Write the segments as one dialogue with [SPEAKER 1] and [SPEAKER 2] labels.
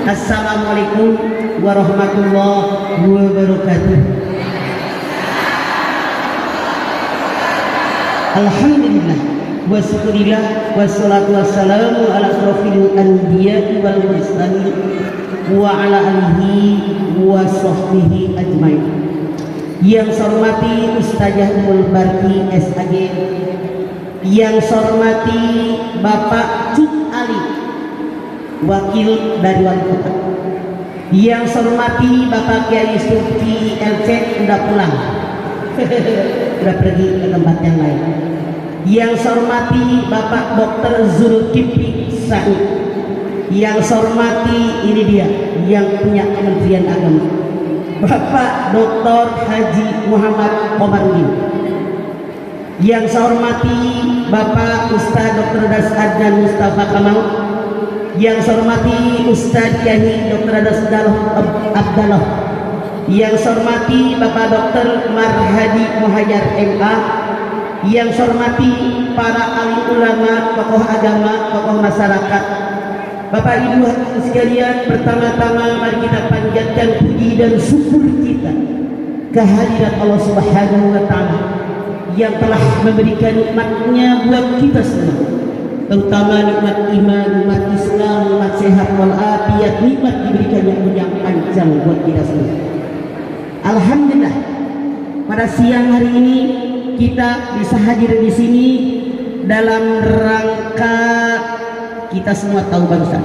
[SPEAKER 1] Assalamualaikum warahmatullahi wabarakatuh. Alhamdulillah wa syukurillah wassalatu wassalamu ala asrofil anbiya wal mursalin wa ala alihi wa sahbihi ajmain. Yang saya hormati Ustazah Ummul Barki SAG, yang saya hormati Bapak Cut Ali, wakil dari wali kota, yang saya hormati Bapak Kiai Sufi LC udah pulang udah pergi ke tempat yang lain, yang saya hormati Bapak Dr. Zulkifli Said, yang saya hormati ini dia yang punya Kementerian Agama, Bapak Dr. Haji Muhammad Komarudin, yang saya hormati Bapak Ustaz Dr. Adnan Mustafa Kamal, yang saya hormati Ustaz Kiai Dr. Abdallah, yang saya hormati Bapak Dr. Marhadi Muhayyar MA, yang saya hormati para alim ulama, tokoh agama, tokoh masyarakat, Bapak Ibu hadirin sekalian. Pertama-tama mari kita panjatkan puji dan syukur kita kehadirat Allah Subhanahu wa Ta'ala yang telah memberikan nikmatnya buat kita semua, terutama nikmat iman, nikmat Islam, nikmat sehat walafiat, nikmat diberikan yang panjang buat kita semua. Alhamdulillah, pada siang hari ini kita bisa hadir di sini dalam rangka kita semua tahu bangsa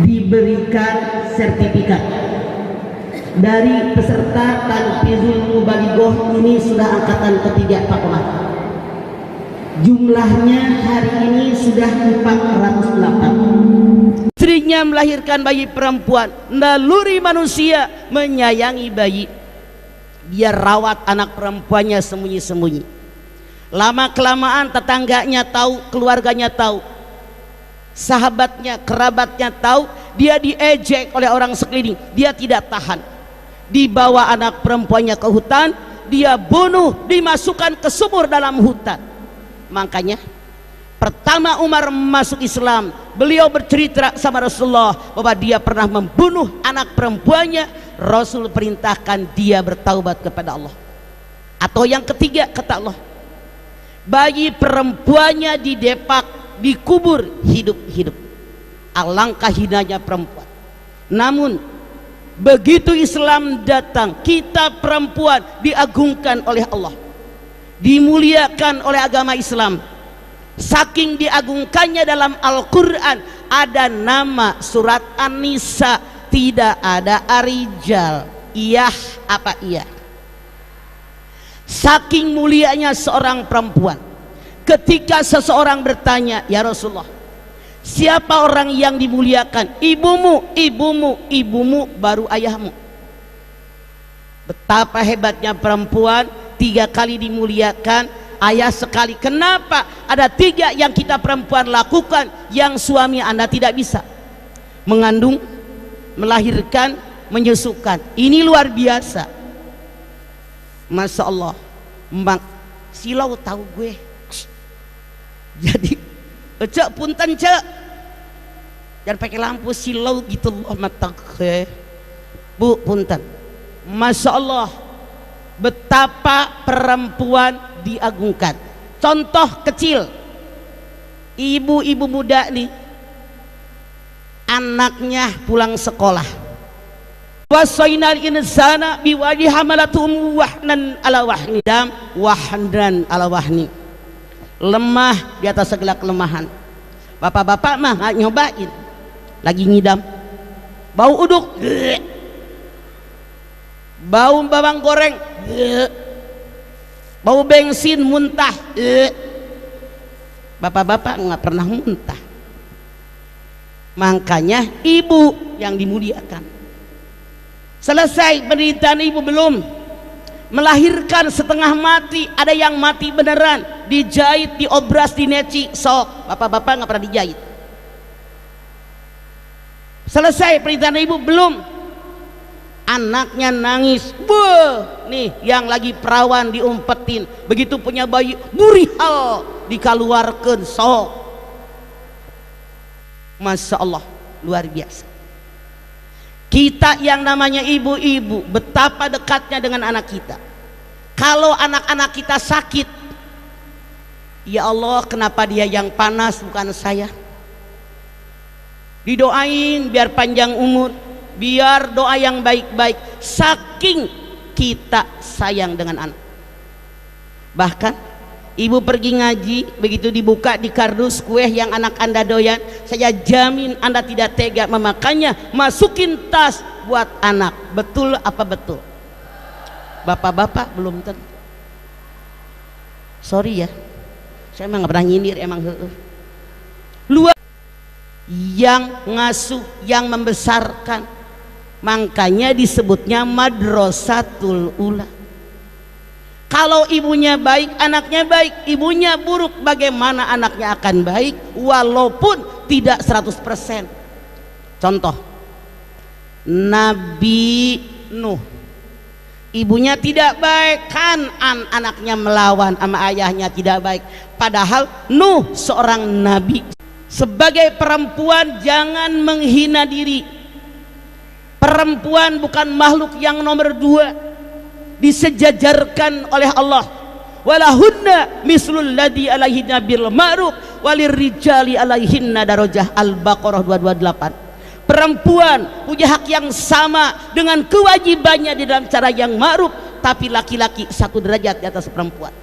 [SPEAKER 1] diberikan sertifikat dari peserta Tanfizul Mubalighah. Ini sudah angkatan ketiga Pak Komar. Jumlahnya hari ini sudah 408. Istrinya melahirkan bayi perempuan. Naluri manusia menyayangi bayi. Dia rawat anak perempuannya sembunyi-sembunyi. Lama kelamaan tetangganya tahu, keluarganya tahu, sahabatnya, kerabatnya tahu. Dia diejek oleh orang sekeliling. Dia tidak tahan, dibawa anak perempuannya ke hutan, dia bunuh, dimasukkan ke sumur dalam hutan. Makanya pertama Umar masuk Islam, beliau bercerita sama Rasulullah bahwa dia pernah membunuh anak perempuannya. Rasul perintahkan dia bertaubat kepada Allah. Atau yang ketiga kata Allah, bayi perempuannya didepak, dikubur hidup-hidup. Alangkah hinanya perempuan. Namun begitu Islam datang, kita perempuan diagungkan oleh Allah, dimuliakan oleh agama Islam. Saking diagungkannya dalam Al-Quran ada nama surat An-Nisa, tidak ada Ar-Rijal. Iya apa iya? Saking mulianya seorang perempuan, ketika seseorang bertanya, ya Rasulullah, siapa orang yang dimuliakan? Ibumu, ibumu, ibumu baru ayahmu. Betapa hebatnya perempuan, 3 kali dimuliakan, ayah sekali. Kenapa? Ada 3 yang kita perempuan lakukan yang suami Anda tidak bisa: mengandung, melahirkan, menyusukan. Ini luar biasa. Masya Allah. Mbak silau tahu gue. Jadi cek punten cek, jangan pakai lampu silau gitu loh mata gue. Bu punten. Masya Allah, betapa perempuan diagungkan. Contoh kecil, ibu-ibu muda nih, anaknya pulang sekolah, wasainal insana biwajhi hamalatum wahnan ala wahni dam wahnan ala wahni, lemah di atas segala kelemahan. Bapak-bapak mah nggak nyobain, lagi ngidam, bau uduk, bau bawang goreng, bau bensin muntah. Bapak-bapak nggak pernah muntah. Makanya ibu yang dimuliakan. Selesai penderitaan ibu, belum melahirkan setengah mati, ada yang mati beneran, dijahit, diobras, dineci, sok. Bapak-bapak nggak pernah dijahit. Selesai penderitaan ibu, belum, anaknya nangis, buh, nih yang lagi perawan diumpetin, begitu punya bayi burihal dikeluarkan, sok. Masya Allah, luar biasa. Kita yang namanya ibu-ibu, betapa dekatnya dengan anak kita. Kalau anak-anak kita sakit, ya Allah, kenapa dia yang panas bukan saya? Didoain biar panjang umur, biar doa yang baik-baik. Saking kita sayang dengan anak. Bahkan ibu pergi ngaji, begitu dibuka di kardus kue yang anak anda doyan, saya jamin anda tidak tega memakannya, masukin tas buat anak. Betul apa betul? Bapak-bapak belum tentu. Sorry ya, saya emang gak pernah nyindir, emang luar yang ngasuh, yang membesarkan, makanya disebutnya madrasatul ula. Kalau ibunya baik, anaknya baik. Ibunya buruk, bagaimana anaknya akan baik walaupun tidak 100%. Contoh Nabi Nuh, ibunya tidak baik, Kanan anaknya melawan sama ayahnya, tidak baik. Padahal Nuh seorang nabi. Sebagai perempuan jangan menghina diri. Perempuan bukan makhluk yang nomor 2, disejajarkan oleh Allah. Walahunna mislul ladzi alaihinna bil ma'ruf walirrijali alaihinna darajah. Al-Baqarah 228. Perempuan punya hak yang sama dengan kewajibannya di dalam cara yang ma'ruf, tapi laki-laki 1 derajat di atas perempuan.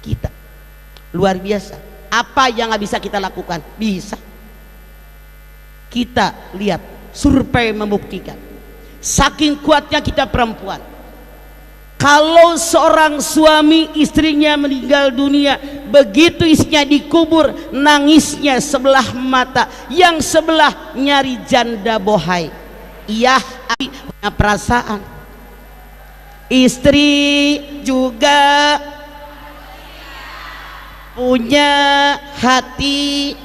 [SPEAKER 1] Kita luar biasa. Apa yang nggak bisa kita lakukan? Bisa. Kita lihat survei membuktikan, saking kuatnya kita perempuan. Kalau seorang suami istrinya meninggal dunia, begitu istrinya dikubur, nangisnya sebelah mata, yang sebelah nyari janda bohai. Iya, punya perasaan. Istri juga punya hati.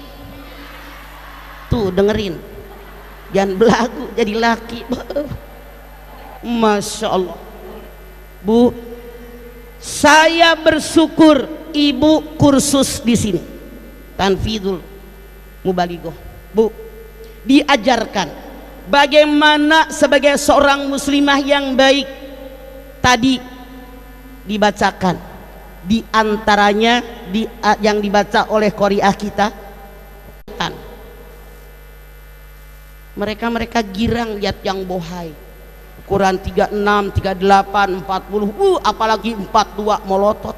[SPEAKER 1] Tuh dengerin, jangan belagu jadi laki. Masya Allah. Bu, saya bersyukur ibu kursus di sini, Tanfidul Mubalighah. Bu, diajarkan bagaimana sebagai seorang muslimah yang baik. Tadi dibacakan di antaranya yang dibaca oleh qari'ah kita. Mereka girang lihat yang bohai. Quran 36, 38, 40, apalagi 42 molotot.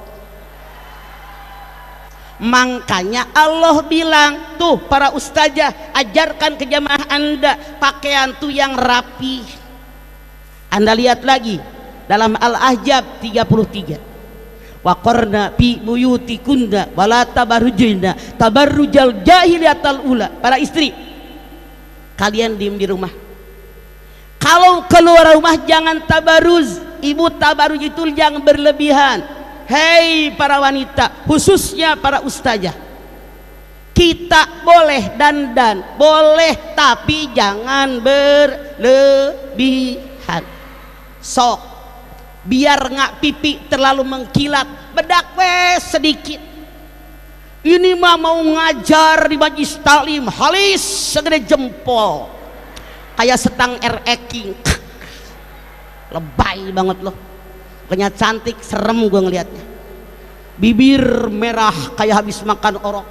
[SPEAKER 1] Makanya Allah bilang, tuh para ustazah, ajarkan ke jamaah anda pakaian tuh yang rapi. Anda lihat lagi dalam Al-Ahzab 33. Waqarna fi buyutikunna wala tabarrujna tabarrujal jahiliyatal ula. Para istri, kalian diem di rumah. Kalau keluar rumah jangan tabaruz. Ibu tabaruz itu jangan berlebihan. Hei para wanita, khususnya para ustazah, kita boleh dandan, boleh, tapi jangan berlebihan. Sok, biar nggak pipi terlalu mengkilat, bedak wes sedikit. Ini mah mau ngajar di majlis taklim, halis segede jempol, kayak setang King. Lebay banget loh. Kayaknya cantik, serem gue ngelihatnya. Bibir merah kayak habis makan orok.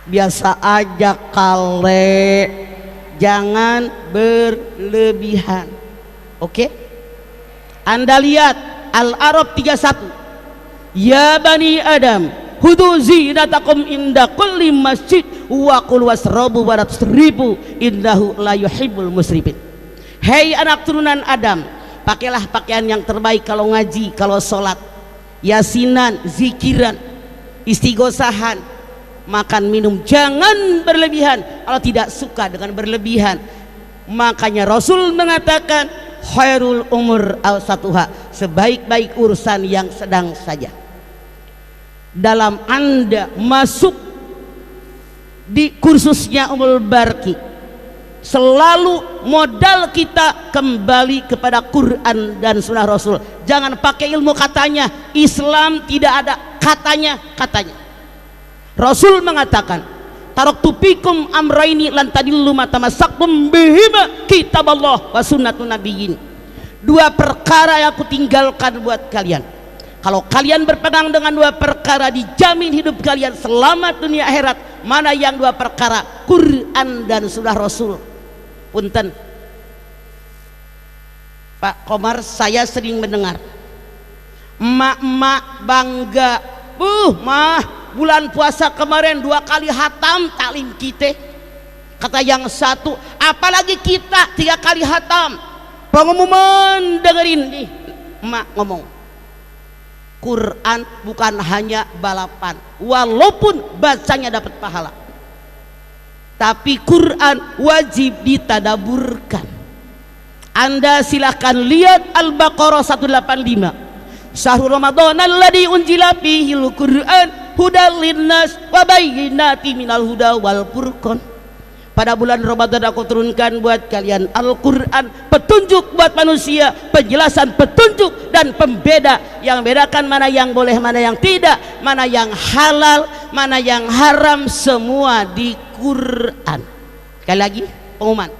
[SPEAKER 1] Biasa aja kale, jangan berlebihan. Oke? Anda lihat Al-A'raf 31. Ya bani Adam, hudu zinatakum inda kulli masjid wa qul wasrabu wa la tusrifu innahu la yuhibbul musrifin. Hei anak turunan Adam, pakailah pakaian yang terbaik kalau ngaji, kalau sholat, yasinan, zikiran, istighosahan, makan minum jangan berlebihan. Allah tidak suka dengan berlebihan. Makanya Rasul mengatakan khairul umur awsatuha, sebaik-baik urusan yang sedang saja. Dalam Anda masuk di kursusnya Ummul Barki, selalu modal kita kembali kepada Quran dan Sunnah Rasul. Jangan pakai ilmu katanya. Islam tidak ada katanya. Rasul mengatakan taraktu fikum amraini lan tadillu ma tamassaktum bihima kitaballah wa sunnatun nabiyyin. Dua perkara yang aku tinggalkan buat kalian. Kalau kalian berpegang dengan dua perkara, dijamin hidup kalian selamat dunia akhirat. Mana yang dua perkara? Quran dan sunnah Rasul. Punten Pak Komar, saya sering mendengar emak-emak bangga, mah bulan puasa kemarin 2 kali hatam taklim kita. Kata yang satu, apalagi kita 3 kali hatam. Pengumuman dengerin nih, emak ngomong, Quran bukan hanya balapan, walaupun bacanya dapat pahala, tapi Quran wajib ditadaburkan. Anda silahkan lihat Al-Baqarah 185. Syahrul Ramadan alladzi unzila fihil Qur'an hudal linnas wa bayyinatin minal huda wal furqan. Pada bulan Ramadan aku turunkan buat kalian Al-Quran, petunjuk buat manusia, penjelasan petunjuk dan pembeda yang bedakan mana yang boleh, mana yang tidak, mana yang halal, mana yang haram, semua di Quran. Sekali lagi pengumuman,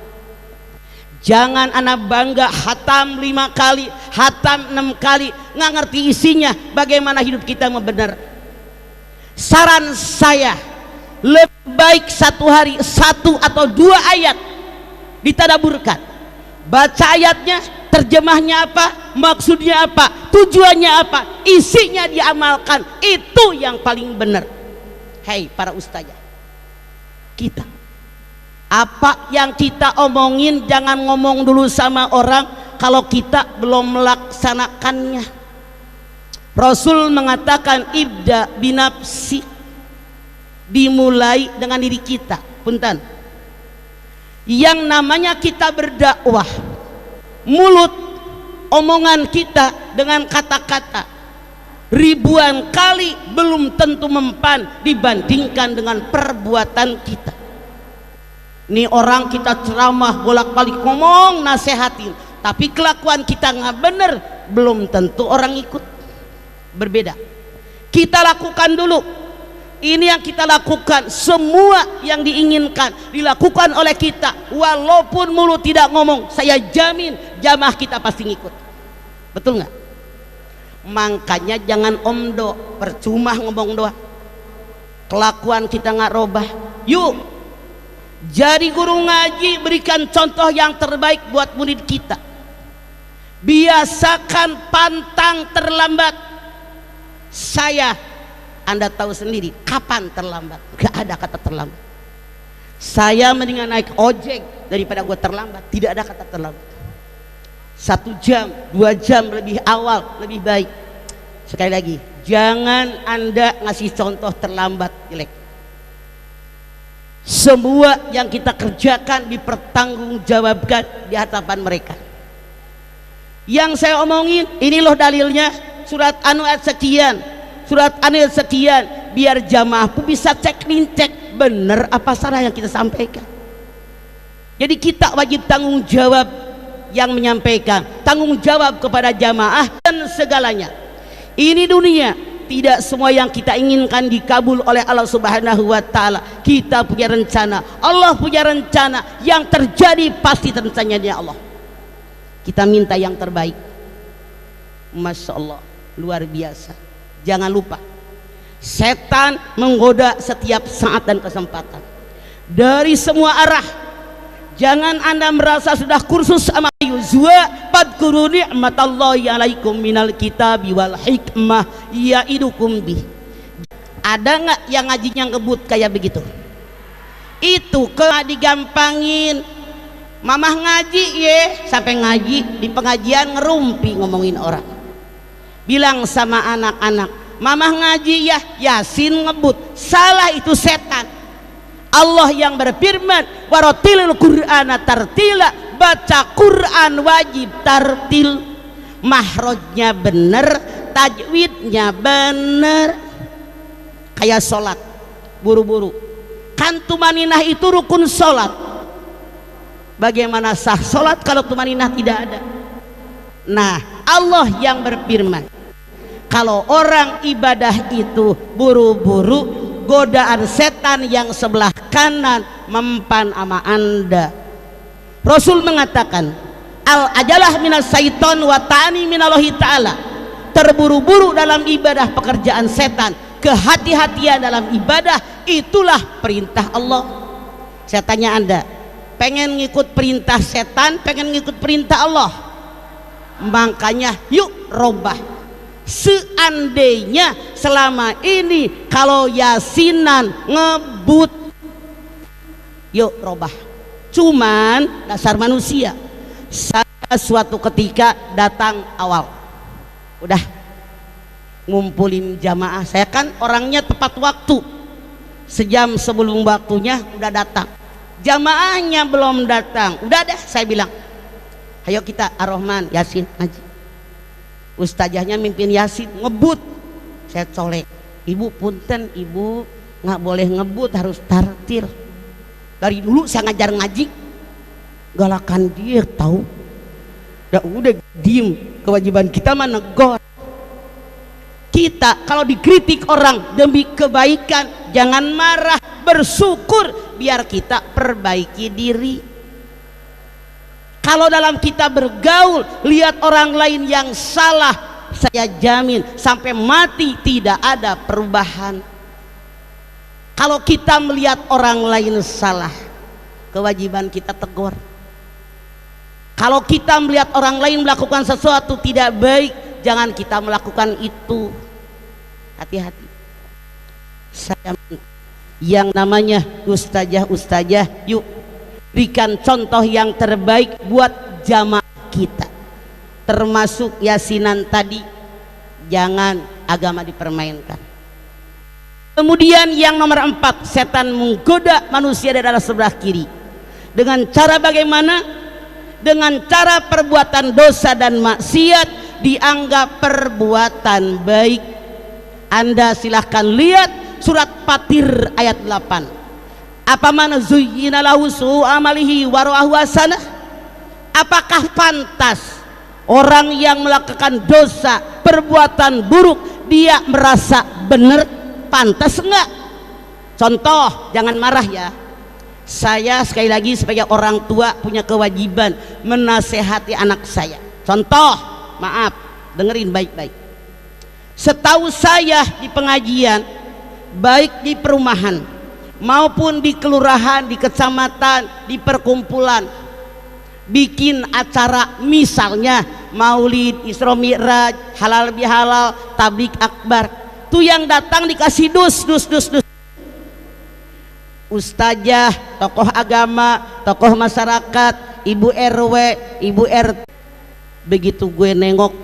[SPEAKER 1] jangan anak bangga hatam 5 kali, hatam 6 kali, nggak ngerti isinya, bagaimana hidup kita mau benar. Saran saya, lebih baik 1 hari 1 atau 2 ayat ditadaburkan, baca ayatnya, terjemahnya apa, maksudnya apa, tujuannya apa, isinya diamalkan, itu yang paling benar. Hei para ustazah, kita apa yang kita omongin jangan ngomong dulu sama orang kalau kita belum melaksanakannya. Rasul mengatakan ibda binafsi, dimulai dengan diri kita. Punten, yang namanya kita berdakwah, mulut omongan kita dengan kata-kata ribuan kali belum tentu mempan dibandingkan dengan perbuatan kita. Ini orang kita ceramah bolak-balik ngomong nasehatin, tapi kelakuan kita nggak bener, belum tentu orang ikut. Berbeda. Kita lakukan dulu. Ini yang kita lakukan, semua yang diinginkan dilakukan oleh kita, walaupun mulut tidak ngomong, saya jamin jamaah kita pasti ngikut. Betul nggak? Makanya jangan omdo, percuma ngomong doang, kelakuan kita nggak robah. Yuk jadi guru ngaji, berikan contoh yang terbaik buat murid kita. Biasakan pantang terlambat. Anda tahu sendiri kapan terlambat, gak ada kata terlambat. Saya mendingan naik ojek daripada gue terlambat. Tidak ada kata terlambat. 1 jam 2 jam lebih awal lebih baik. Sekali lagi, jangan Anda ngasih contoh terlambat jelek. Semua yang kita kerjakan dipertanggungjawabkan di hadapan mereka. Yang saya omongin ini loh dalilnya, surat anu ayat sekian, surat anu ayat sekian, biar jamaah pun bisa cek bener apa salah yang kita sampaikan. Jadi kita wajib tanggung jawab yang menyampaikan, tanggung jawab kepada jamaah dan segalanya. Ini dunia, tidak semua yang kita inginkan dikabul oleh Allah Subhanahu wa Ta'ala. Kita punya rencana, Allah punya rencana, yang terjadi pasti rencananya Allah. Kita minta yang terbaik. Masya Allah, luar biasa. Jangan lupa, setan menggoda setiap saat dan kesempatan dari semua arah. Jangan Anda merasa sudah kursus sama Yuzwa, fadkuru ni'matallahi alaikum minal kitabi wal hikmah ya'idukum bih. Ada nggak yang ngajinya ngebut kayak begitu? Itu digampangin. Mamah ngaji ye, sampai ngaji di pengajian ngerumpi ngomongin orang. Bilang sama anak-anak, mamah ngaji ya, Yasin ngebut. Salah, itu setan. Allah yang berfirman, waratilil Qur'ana tartila, baca Quran wajib tartil, mahrojnya bener, tajwidnya bener. Kayak sholat, buru-buru kan tumaninah itu rukun sholat. Bagaimana sah sholat kalau tumaninah tidak ada? Nah, Allah yang berfirman, kalau orang ibadah itu buru-buru, godaan setan yang sebelah kanan mempan ama anda. Rasul mengatakan, al ajalah minas syaiton wa ta'ani minallahi ta'ala. Terburu-buru dalam ibadah pekerjaan setan, kehati-hatian dalam ibadah itulah perintah Allah. Saya tanya anda, pengen ngikut perintah setan, pengen ngikut perintah Allah? Makanya yuk robah. Seandainya selama ini kalau yasinan ngebut, yuk robah. Cuman dasar manusia. Saya suatu ketika datang awal, udah ngumpulin jamaah. Saya kan orangnya tepat waktu, sejam sebelum waktunya udah datang. Jamaahnya belum datang, udah deh saya bilang, ayo kita Ar-Rahman Yasin ngaji. Ustazahnya mimpin Yasin ngebut. Saya colek, ibu punten, ibu nggak boleh ngebut, harus tartir. Dari dulu saya ngajar ngaji galakan dia tahu. Udah diem, kewajiban kita mah negor. Kita kalau dikritik orang demi kebaikan jangan marah, bersyukur, biar kita perbaiki diri. Kalau dalam kita bergaul lihat orang lain yang salah, saya jamin sampai mati tidak ada perubahan. Kalau kita melihat orang lain salah, kewajiban kita tegur. Kalau kita melihat orang lain melakukan sesuatu tidak baik, jangan kita melakukan itu. Hati-hati. Saya yang namanya ustazah, yuk berikan contoh yang terbaik buat jamaah kita. Termasuk yasinan tadi, jangan agama dipermainkan. Kemudian yang nomor 4, setan menggoda manusia dari arah sebelah kiri. Dengan cara bagaimana? Dengan cara perbuatan dosa dan maksiat dianggap perbuatan baik. Anda silahkan lihat surat Fatir ayat 8. Apa mana zuyyina lahu su'u amalihi wa ra'ahu hasanah? Apakah pantas orang yang melakukan dosa, perbuatan buruk dia merasa benar? Pantas enggak? Contoh, jangan marah ya. Saya sekali lagi sebagai orang tua punya kewajiban menasehati anak saya. Contoh, maaf, dengerin baik-baik. Setahu saya di pengajian, baik di perumahan maupun di kelurahan, di kecamatan, di perkumpulan, bikin acara misalnya maulid, Isra Mi'raj, halal bihalal, tablik akbar, tuh yang datang dikasih dus. Ustazah, tokoh agama, tokoh masyarakat, ibu RW, ibu RT. Begitu gue nengok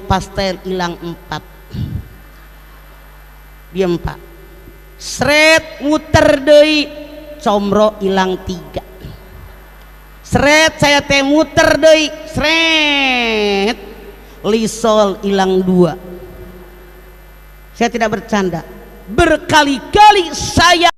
[SPEAKER 1] pastel, hilang 4. Diem Pak. Sret muter deui, comro hilang 3. Sret saya teh muter deui, sret lisol hilang 2. Saya tidak bercanda. Berkali-kali saya